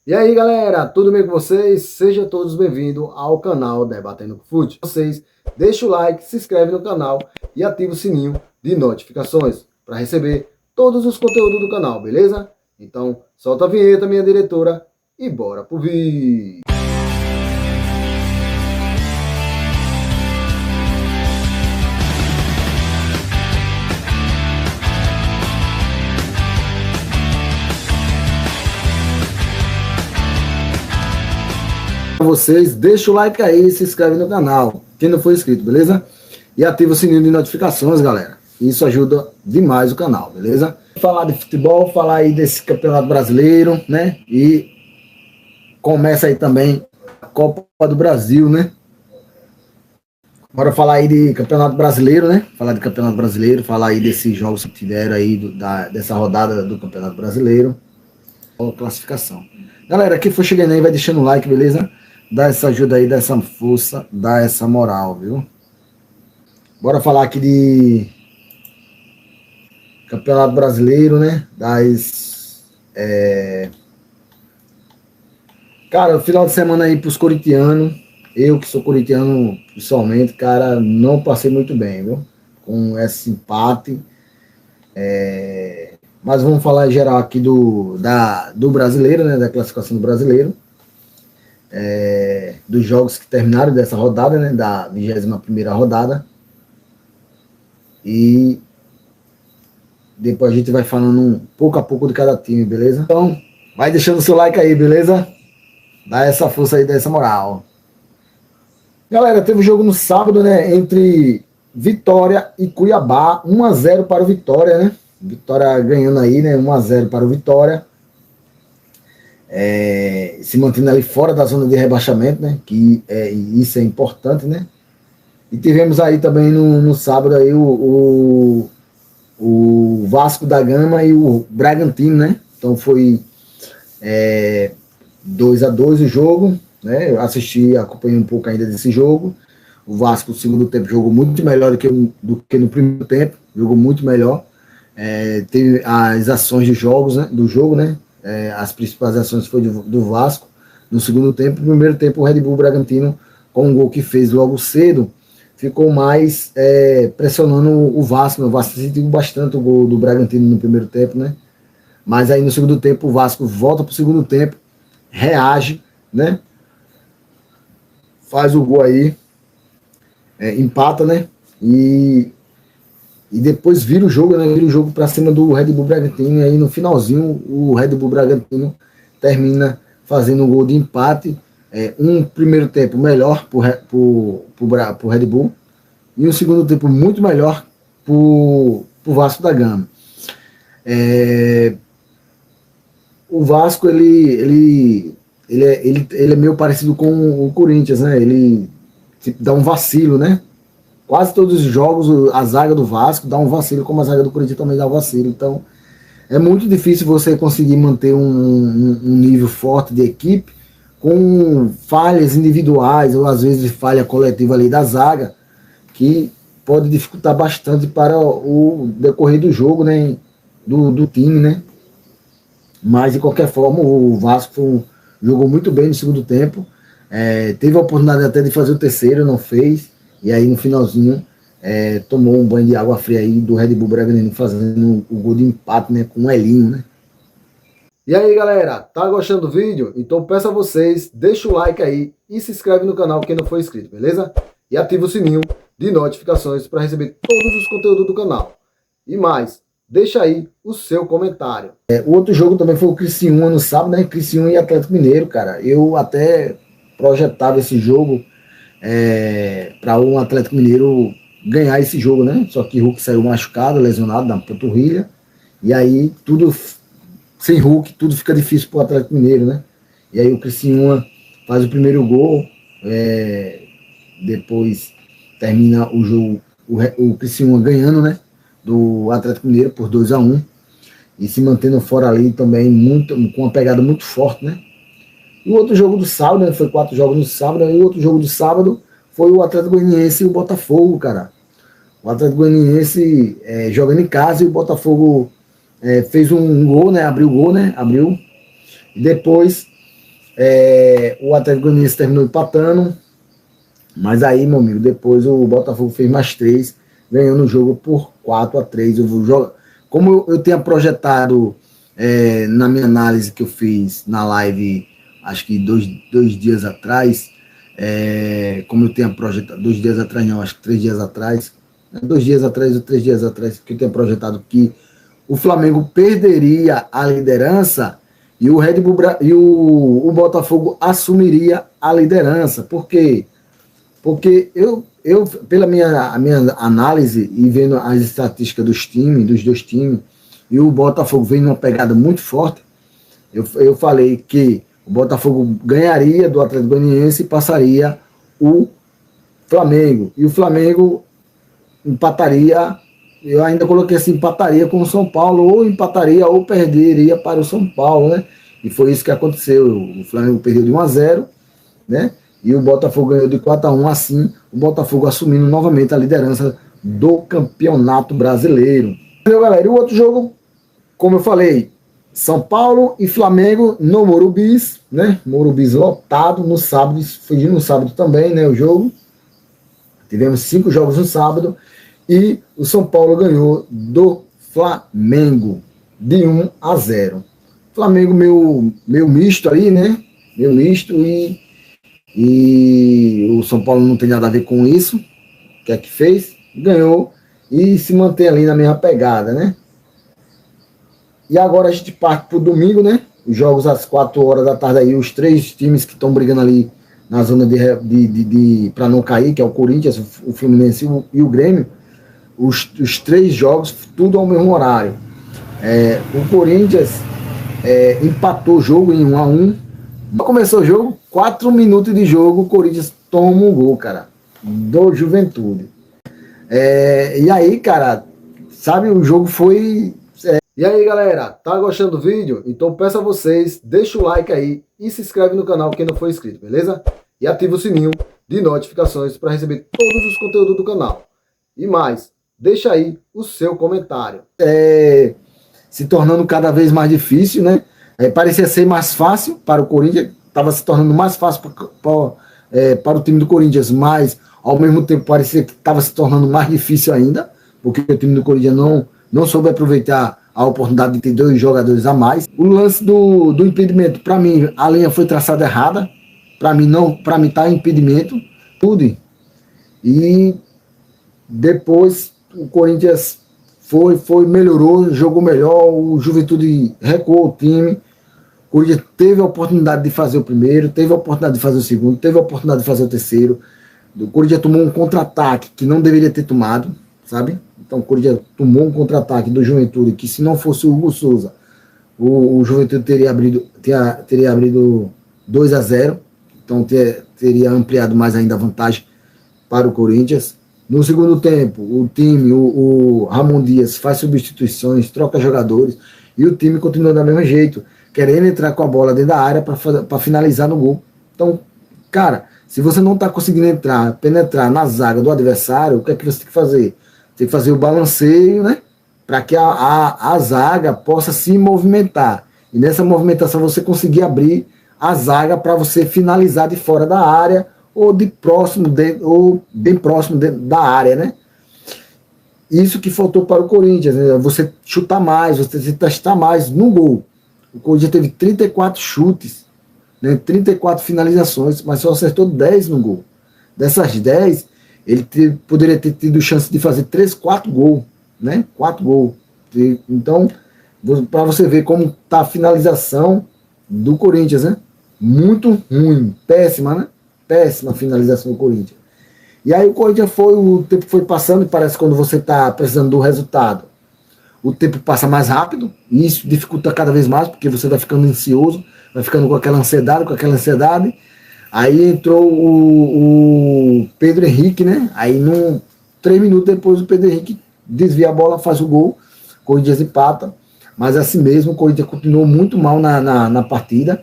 E aí galera, tudo bem com vocês? Sejam todos bem-vindos ao canal Debatendo com Fute. Vocês deixa o like, se inscreve no canal e ativa o sininho de notificações para receber todos os conteúdos do canal, beleza? Então solta a vinheta, minha diretora, e bora pro vídeo! Vocês, deixa o like aí, se inscreve no canal, quem não for inscrito, beleza? E ativa o sininho de notificações, galera. Isso ajuda demais o canal, beleza? Falar de futebol, falar aí desse Campeonato Brasileiro, né? E começa aí também a Copa do Brasil, né? Bora falar aí de Campeonato Brasileiro, né? Falar de Campeonato Brasileiro, falar aí desses jogos que tiveram aí, dessa rodada do Campeonato Brasileiro. Classificação. Galera, quem for chegando aí vai deixando o like, beleza? Dá essa ajuda aí, dá essa força, dá essa moral, viu? Bora falar aqui de Campeonato Brasileiro, né? Cara, o final de semana aí pros corintianos, eu que sou corintiano pessoalmente, cara, não passei muito bem, viu? Com esse empate. Mas vamos falar em geral aqui do brasileiro, né? Da classificação do brasileiro. Dos jogos que terminaram dessa rodada, né? Da 21ª rodada. E depois a gente vai falando pouco a pouco de cada time, beleza? Então, vai deixando o seu like aí, beleza? Dá essa força aí, dá essa moral. Galera, teve um jogo no sábado, né? Entre Vitória e Cuiabá. 1-0 para o Vitória, né? Vitória ganhando aí, né? 1-0 para o Vitória. Se mantendo ali fora da zona de rebaixamento, né? Que isso é importante, né? E tivemos aí também no sábado aí o Vasco da Gama e o Bragantino, né? Então foi 2-2 o jogo, né? Eu assisti, acompanhei um pouco ainda desse jogo. O Vasco no segundo tempo jogou muito melhor do que no primeiro tempo, jogou muito melhor. Teve as ações do jogo, né? As principais ações foi do Vasco no segundo tempo. No primeiro tempo o Red Bull Bragantino, com um gol que fez logo cedo, ficou mais pressionando o Vasco. O Vasco sentiu bastante o gol do Bragantino no primeiro tempo, né? Mas aí no segundo tempo o Vasco volta para o segundo tempo, reage, né? Faz o gol aí, empata, né? E depois vira o jogo, né? Vira o jogo para cima do Red Bull Bragantino. E aí no finalzinho o Red Bull Bragantino termina fazendo um gol de empate. Um primeiro tempo melhor pro Red Bull e um segundo tempo muito melhor pro Vasco da Gama. O Vasco ele é meio parecido com o Corinthians, né? Ele tipo, dá um vacilo, né? Quase todos os jogos a zaga do Vasco dá um vacilo, como a zaga do Corinthians também dá um vacilo. Então é muito difícil você conseguir manter um nível forte de equipe com falhas individuais ou às vezes falha coletiva ali da zaga, que pode dificultar bastante para o decorrer do jogo, né, do time, né? Mas de qualquer forma o Vasco jogou muito bem no segundo tempo, teve a oportunidade até de fazer o terceiro, não fez, e aí no finalzinho tomou um banho de água fria aí do Red Bull Bragantino fazendo o gol de empate, né, com o Elinho, né? E aí galera, tá gostando do vídeo? Então peço a vocês, deixa o like aí e se inscreve no canal quem não for inscrito, beleza? E ativa o sininho de notificações para receber todos os conteúdos do canal. E mais, deixa aí o seu comentário. O outro jogo também foi o Criciúma no sábado, né? Criciúma e Atlético Mineiro, cara. Eu até projetava esse jogo para um Atlético Mineiro ganhar esse jogo, né? Só que Hulk saiu machucado, lesionado na panturrilha. E aí tudo... Sem Hulk, tudo fica difícil para o Atlético Mineiro, né? E aí o Criciúma faz o primeiro gol, depois termina o jogo, o Criciúma ganhando, né? Do Atlético Mineiro por 2-1 e se mantendo fora ali também, com uma pegada muito forte, né? E o outro jogo do sábado, né? Foi 4 jogos no sábado, e o outro jogo do sábado foi o Atlético Goianiense e o Botafogo, cara. O Atlético Goianiense jogando em casa e o Botafogo fez um gol, né? Abriu o gol, né? Abriu. E depois O Atlético Goianiense terminou empatando, mas aí, meu amigo, depois o Botafogo fez mais 3, ganhando o jogo por 4-3. Como eu tinha projetado na minha análise que eu fiz na live, acho que dois dias atrás, como eu tinha projetado, 2 dias atrás não, acho que 3 dias atrás, 2 dias atrás ou 3 dias atrás, que eu tinha projetado que o Flamengo perderia a liderança e o Red Bull e o Botafogo assumiria a liderança. Por quê? Porque eu pela minha análise e vendo as estatísticas dos dois times, e o Botafogo vem numa pegada muito forte, eu falei que o Botafogo ganharia do Atlético Goianiense e passaria o Flamengo. E o Flamengo empataria, eu ainda coloquei assim, empataria com o São Paulo, ou empataria ou perderia para o São Paulo, né? E foi isso que aconteceu. O Flamengo perdeu de 1-0, né? E o Botafogo ganhou de 4-1, assim, o Botafogo assumindo novamente a liderança do Campeonato Brasileiro. Entendeu, galera? E o outro jogo, como eu falei, São Paulo e Flamengo no Morumbis, né? Morumbis lotado no sábado, foi no sábado também, né? O jogo. Tivemos 5 jogos no sábado e o São Paulo ganhou do Flamengo de 1-0. Flamengo meio misto ali, né? Meio misto e o São Paulo não tem nada a ver com isso. O que é que fez? Ganhou e se mantém ali na mesma pegada, né? E agora a gente parte para o domingo, né? Os jogos às 4 horas da tarde aí, os 3 times que estão brigando ali na zona de para não cair, que é o Corinthians, o Fluminense e o Grêmio. Os 3 jogos, tudo ao mesmo horário. O Corinthians empatou o jogo em 1-1. Começou o jogo, 4 minutos de jogo, o Corinthians toma um gol, cara, do Juventude. E aí, cara, sabe, o jogo foi... E aí, galera, tá gostando do vídeo? Então peço a vocês, deixa o like aí e se inscreve no canal quem não for inscrito, beleza? E ativa o sininho de notificações para receber todos os conteúdos do canal. E mais, deixa aí o seu comentário. Se tornando cada vez mais difícil, né? Parecia ser mais fácil para o Corinthians, estava se tornando mais fácil para o time do Corinthians, mas ao mesmo tempo parecia que estava se tornando mais difícil ainda, porque o time do Corinthians não soube aproveitar a oportunidade de ter 2 jogadores a mais. O lance do impedimento, para mim, a linha foi traçada errada, para mim tá impedimento, tudo. E depois o Corinthians melhorou, jogou melhor, o Juventude recuou o time, o Corinthians teve a oportunidade de fazer o primeiro, teve a oportunidade de fazer o segundo, teve a oportunidade de fazer o terceiro. O Corinthians tomou um contra-ataque que não deveria ter tomado, sabe? Então o Corinthians tomou um contra-ataque do Juventude, que se não fosse o Hugo Souza, o Juventude teria abrido 2-0, então teria ampliado mais ainda a vantagem para o Corinthians. No segundo tempo, o time, o Ramon Dias faz substituições, troca jogadores, e o time continua do mesmo jeito, querendo entrar com a bola dentro da área para finalizar no gol. Então, cara, se você não está conseguindo penetrar na zaga do adversário, o que é que você tem que fazer? Tem que fazer o balanceio, né? Para que a zaga possa se movimentar. E nessa movimentação você conseguir abrir a zaga para você finalizar de fora da área ou ou bem próximo da área, né? Isso que faltou para o Corinthians, né? Você chutar mais, você testar mais no gol. O Corinthians teve 34 chutes, né? 34 finalizações, mas só acertou 10 no gol. Dessas 10, ele poderia ter tido chance de fazer 3, 4 gols, né? 4 gols. Então, para você ver como está a finalização do Corinthians, né? Muito ruim, péssima, né? Péssima finalização do Corinthians. E aí o Corinthians o tempo foi passando, e parece que quando você está precisando do resultado, o tempo passa mais rápido, e isso dificulta cada vez mais, porque você vai ficando ansioso, vai ficando com aquela ansiedade. Aí entrou o Pedro Henrique, né? Aí 3 minutos depois o Pedro Henrique desvia a bola, faz o gol, o Corinthians empata, mas assim mesmo o Corinthians continuou muito mal na partida.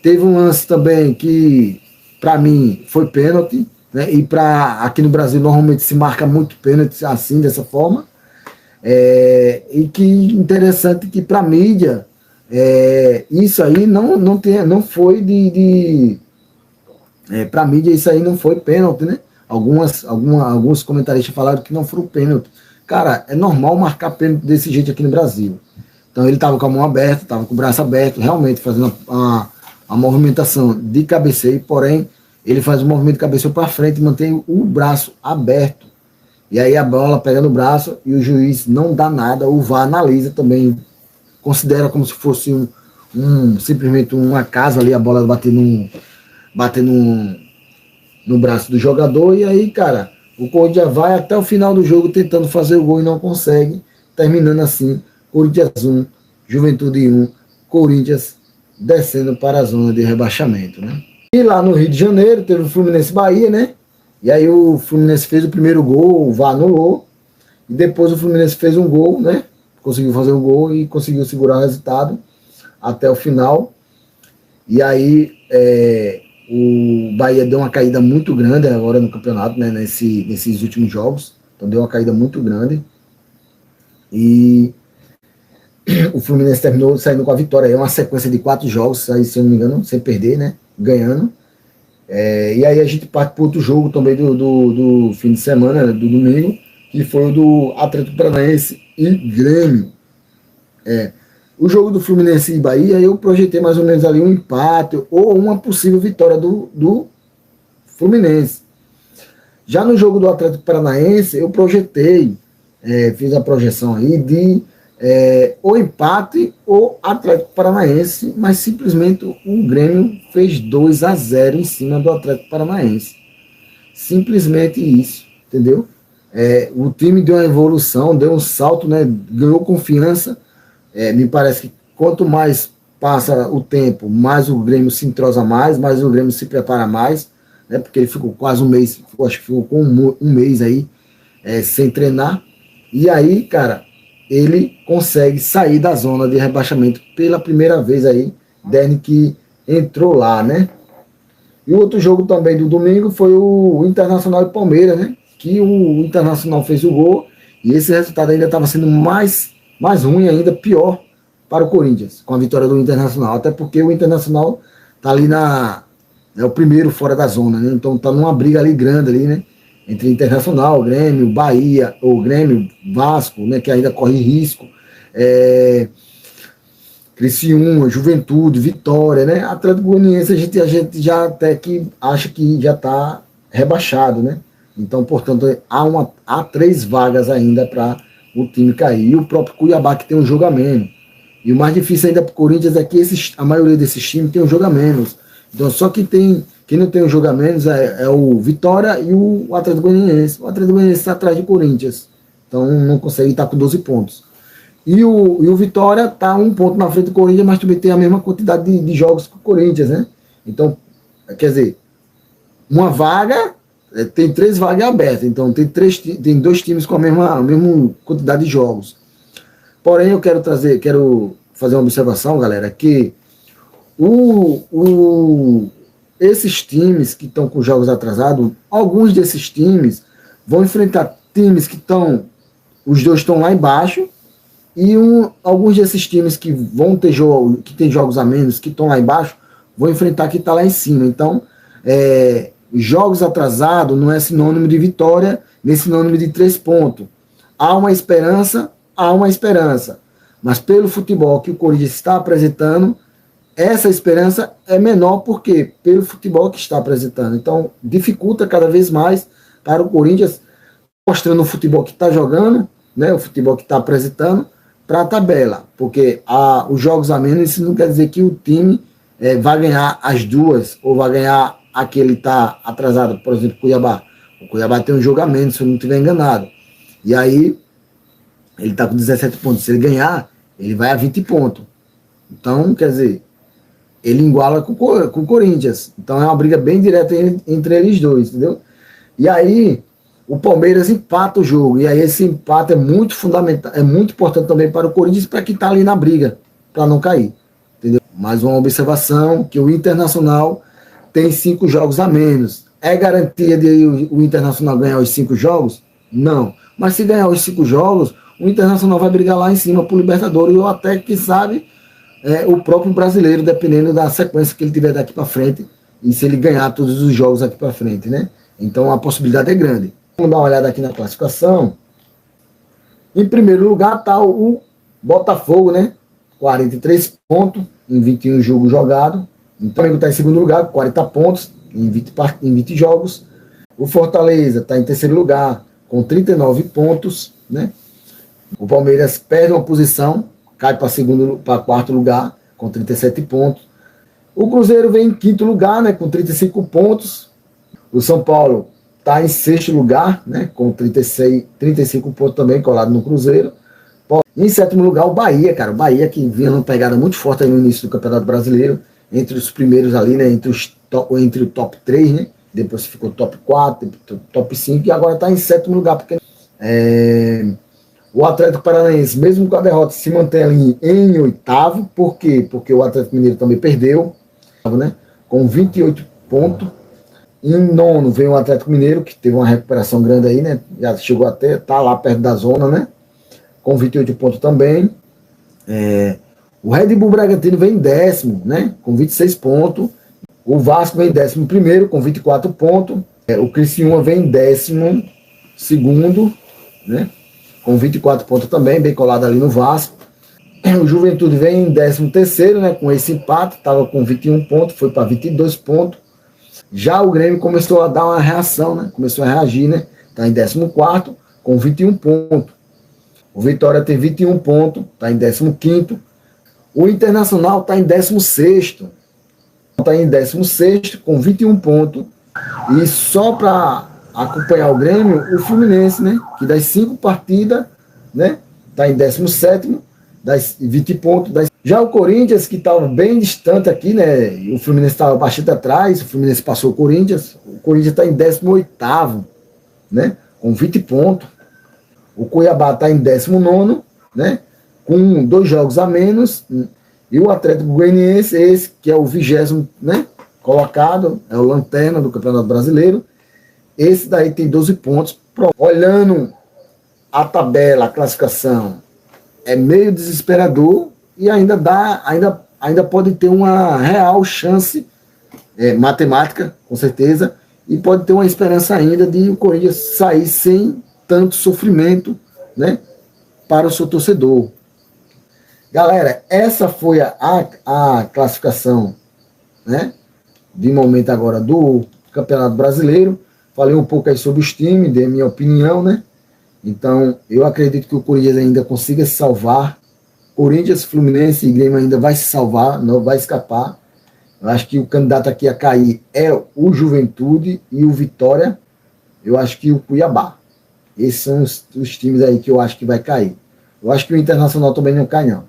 Teve um lance também que, para mim, foi pênalti, né? E aqui no Brasil normalmente se marca muito pênalti assim, dessa forma. E que interessante que para a mídia Isso aí não foi para mídia, isso aí não foi pênalti, né? Alguns comentaristas falaram que não foram pênalti. Cara, é normal marcar pênalti desse jeito aqui no Brasil. Então ele estava com a mão aberta, estava com o braço aberto, realmente fazendo a movimentação de cabeceio, porém ele faz o movimento de cabeceio para frente e mantém o braço aberto. E aí a bola pega no braço e o juiz não dá nada, o VAR analisa também, considera como se fosse simplesmente uma casa ali, a bola bater no braço do jogador, e aí, cara, o Corinthians vai até o final do jogo tentando fazer o gol e não consegue, terminando assim, Corinthians 1, Juventude 1, Corinthians descendo para a zona de rebaixamento, né? E lá no Rio de Janeiro teve o Fluminense Bahia, né? E aí o Fluminense fez o primeiro gol, o VAR anulou, e depois o Fluminense fez um gol, né? Conseguiu fazer um gol e conseguiu segurar o resultado até o final. E aí o Bahia deu uma caída muito grande agora no campeonato, né? Nesses últimos jogos. Então deu uma caída muito grande. E o Fluminense terminou saindo com a vitória. É uma sequência de 4 jogos, aí, se eu não me engano, sem perder, né? Ganhando. E aí a gente parte para outro jogo também do fim de semana, né? Do domingo, que foi o do Atlético Paranaense e Grêmio. O jogo do Fluminense e Bahia, eu projetei mais ou menos ali um empate ou uma possível vitória do Fluminense. Já no jogo do Atlético Paranaense, eu projetei, fiz a projeção aí de ou empate ou Atlético Paranaense, mas simplesmente o Grêmio fez 2-0 em cima do Atlético Paranaense. Simplesmente isso, entendeu? O time deu uma evolução, deu um salto, né? Ganhou confiança. Me parece que quanto mais passa o tempo, mais o Grêmio se entrosa mais o Grêmio se prepara mais, né? Porque ele ficou quase um mês, acho que ficou com um mês aí sem treinar. E aí, cara, ele consegue sair da zona de rebaixamento pela primeira vez aí, desde que entrou lá, né? E o outro jogo também do domingo foi o Internacional e Palmeiras, né? Que o Internacional fez o gol e esse resultado ainda estava sendo mais ruim ainda, pior para o Corinthians, com a vitória do Internacional, até porque o Internacional está ali é o primeiro fora da zona, né? Então está numa briga ali grande ali, né? Entre Internacional, Grêmio, Bahia, ou Grêmio, Vasco, né? Que ainda corre risco, Criciúma, Juventude, Vitória, né? Atlético Goianiense a gente já até que acha que já está rebaixado, né? Então, portanto, há 3 vagas ainda para o time cair. E o próprio Cuiabá, que tem um jogo a menos. E o mais difícil ainda para o Corinthians é que a maioria desses times tem um jogo a menos. Então, só que quem não tem um jogo a menos é o Vitória e o Atlético Goianiense. O Atlético Goianiense está atrás do Corinthians. Então, não consegue estar com 12 pontos. E o Vitória está 1 ponto na frente do Corinthians, mas também tem a mesma quantidade de jogos que o Corinthians, né? Então, quer dizer, uma vaga... tem 3 vagas abertas, então tem 2 times com a mesma quantidade de jogos. Porém, eu quero fazer uma observação, galera, que esses times que estão com jogos atrasados, alguns desses times vão enfrentar times que os dois estão lá embaixo, e alguns desses times que vão ter que tem jogos a menos, que estão lá embaixo, vão enfrentar quem está lá em cima. Então, jogos atrasados não é sinônimo de vitória, nem sinônimo de 3 pontos. Há uma esperança, mas pelo futebol que o Corinthians está apresentando, essa esperança é menor porque pelo futebol que está apresentando. Então, dificulta cada vez mais para o Corinthians, mostrando o futebol que está jogando, né, o futebol que está apresentando, para a tabela. Porque os jogos a menos, isso não quer dizer que o time vai ganhar as 2, ou vai ganhar aquele está atrasado, por exemplo, Cuiabá. O Cuiabá tem um jogo a menos, se eu não estiver enganado. E aí, ele está com 17 pontos. Se ele ganhar, ele vai a 20 pontos. Então, quer dizer, ele iguala com o Corinthians. Então, é uma briga bem direta entre eles dois, entendeu? E aí, o Palmeiras empata o jogo. E aí, esse empate é muito fundamental, é muito importante também para o Corinthians, para quem está ali na briga, para não cair. Entendeu? Mais uma observação, que o Internacional tem 5 jogos a menos. É garantia de o Internacional ganhar os 5 jogos? Não. Mas se ganhar os 5 jogos, o Internacional vai brigar lá em cima pro Libertadores, ou até, quem sabe, o próprio Brasileiro, dependendo da sequência que ele tiver daqui para frente e se ele ganhar todos os jogos aqui para frente, né? Então a possibilidade é grande. Vamos dar uma olhada aqui na classificação. Em primeiro lugar está o Botafogo, né? 43 pontos em 21 jogos jogados. O Flamengo está em segundo lugar, 40 pontos em 20 jogos. O Fortaleza está em terceiro lugar, com 39 pontos, né? O Palmeiras perde uma posição, cai para quarto lugar, com 37 pontos. O Cruzeiro vem em quinto lugar, né? Com 35 pontos. O São Paulo está em sexto lugar, né? Com 35 pontos também, colado no Cruzeiro. Em sétimo lugar, o Bahia, cara. O Bahia que vinha numa pegada muito forte aí no início do Campeonato Brasileiro, entre os primeiros ali, né? Entre o top 3, né? Depois ficou top 4, top 5, e agora está em sétimo lugar, porque o Atlético Paranaense, mesmo com a derrota, se mantém ali em oitavo. Por quê? Porque o Atlético Mineiro também perdeu, né? Com 28 pontos. Em nono vem o Atlético Mineiro, que teve uma recuperação grande aí, né? Já chegou até, tá lá perto da zona, né? Com 28 pontos também. O Red Bull Bragantino vem em décimo, né? Com 26 pontos. O Vasco vem em 11º, com 24 pontos. O Criciúma vem em 12º, né? Com 24 pontos também, bem colado ali no Vasco. O Juventude vem em 13º, né? Com esse empate, estava com 21 pontos, foi para 22 pontos. Já o Grêmio começou a dar uma reação, né? Começou a reagir, né? Está em 14º, com 21 pontos. O Vitória tem 21 pontos, está em 15º. O Internacional está em 16º. Está em 16º, com 21 pontos. E só para acompanhar o Grêmio, o Fluminense, né? Que das 5 partidas, né? Está em 17º, das 20 pontos. Já o Corinthians, que estava bem distante aqui, né? O Fluminense estava bastante atrás, o Fluminense passou o Corinthians está em 18º, né? Com 20 pontos. O Cuiabá está em 19º, né? Com 2 jogos a menos. E o Atlético Goianiense, esse que é o 20º, né? Colocado, é o lanterna do Campeonato Brasileiro. Esse daí tem 12 pontos. Olhando a tabela, a classificação, é meio desesperador e ainda pode ter uma real chance matemática, com certeza, e pode ter uma esperança ainda de o Corinthians sair sem tanto sofrimento, né, para o seu torcedor. Galera, essa foi a classificação, né, de momento agora do Campeonato Brasileiro. Falei um pouco aí sobre os times, dei a minha opinião, né? Então, eu acredito que o Corinthians ainda consiga se salvar. Corinthians, Fluminense e Grêmio ainda vai se salvar, não vai escapar. Eu acho que o candidato aqui a cair é o Juventude e o Vitória. Eu acho que o Cuiabá. Esses são os times aí que eu acho que vai cair. Eu acho que o Internacional também não cai, não.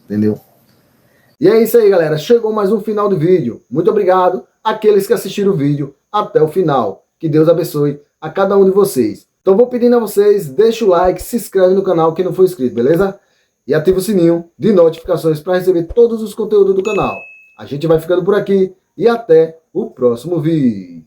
Entendeu? E é isso aí, galera. Chegou mais um final do vídeo. Muito obrigado àqueles que assistiram o vídeo até o final. Que Deus abençoe a cada um de vocês. Então vou pedindo a vocês, deixa o like, se inscreve no canal quem não for inscrito, beleza? E ativa o sininho de notificações para receber todos os conteúdos do canal. A gente vai ficando por aqui e até o próximo vídeo.